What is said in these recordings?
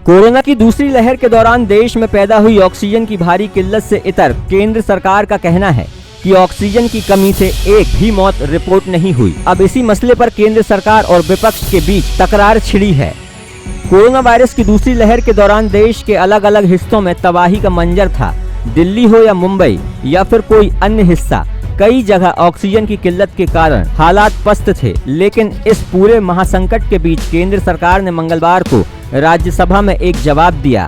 Corona की दूसरी लहर के दौरान देश में पैदा हुई ऑक्सीजन की भारी किल्लत से इतर केंद्र सरकार का कहना है कि ऑक्सीजन की कमी से एक भी मौत रिपोर्ट नहीं हुई। अब इसी मसले पर केंद्र सरकार और विपक्ष के बीच तकरार छिड़ी है। कोरोना वायरस की दूसरी लहर के दौरान देश के अलग अलग हिस्सों में तबाही का मंजर था। दिल्ली हो या मुंबई या फिर कोई अन्य हिस्सा, कई जगह ऑक्सीजन की किल्लत के कारण हालात पस्त थे। लेकिन इस पूरे महासंकट के बीच केंद्र सरकार ने मंगलवार को राज्यसभा में एक जवाब दिया,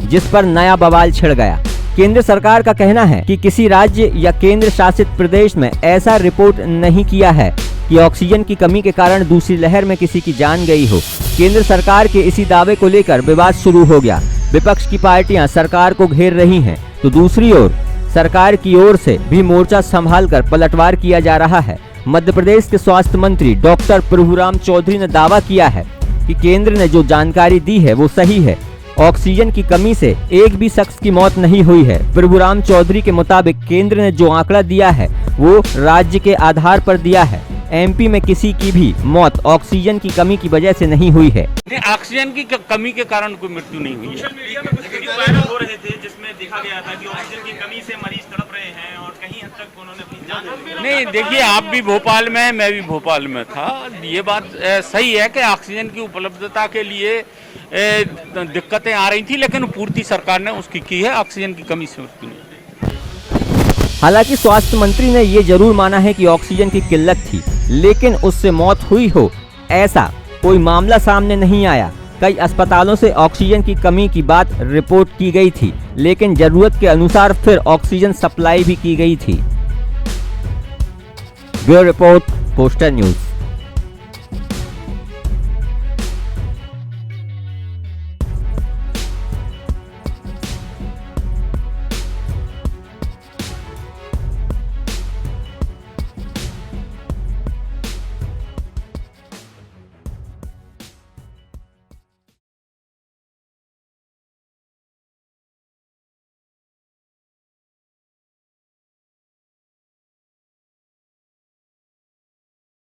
जिस पर नया बवाल छिड़ गया। केंद्र सरकार का कहना है कि किसी राज्य या केंद्र शासित प्रदेश में ऐसा रिपोर्ट नहीं किया है कि ऑक्सीजन की कमी के कारण दूसरी लहर में किसी की जान गई हो। केंद्र सरकार के इसी दावे को लेकर विवाद शुरू हो गया। विपक्ष की पार्टियां सरकार को घेर रही हैं, तो दूसरी ओर सरकार की ओर से भी मोर्चा संभालकर पलटवार किया जा रहा है। मध्य प्रदेश के स्वास्थ्य मंत्री डॉक्टर प्रभुराम चौधरी ने दावा किया है कि केंद्र ने जो जानकारी दी है वो सही है। ऑक्सीजन की कमी से एक भी शख्स की मौत नहीं हुई है। प्रभुराम चौधरी के मुताबिक केंद्र ने जो आंकड़ा दिया है वो राज्य के आधार पर दिया है। एमपी में किसी की भी मौत ऑक्सीजन की कमी की वजह से नहीं हुई है। ऑक्सीजन की कमी के कारण कोई मृत्यु नहीं हुई है। सोशल मीडिया में कुछ वीडियो वायरल हो रहे थे जिसमें देखा गया था कि ऑक्सीजन की कमी से मरीज तड़प रहे हैं और कहीं हद तक उन्होंने अपनी जान नहीं, देखिए, आप भी भोपाल में, मैं भी भोपाल में था। ये बात सही है कि ऑक्सीजन की उपलब्धता के लिए दिक्कतें आ रही थी, लेकिन पूर्ति सरकार ने उसकी की है। ऑक्सीजन की कमी से मृत्यु नहीं। हालांकि स्वास्थ्य मंत्री ने ये जरूर माना है कि ऑक्सीजन की किल्लत थी, लेकिन उससे मौत हुई हो ऐसा कोई मामला सामने नहीं आया। कई अस्पतालों से ऑक्सीजन की कमी की बात रिपोर्ट की गई थी, लेकिन जरूरत के अनुसार फिर ऑक्सीजन सप्लाई भी की गई थी। Bureau report, poster news.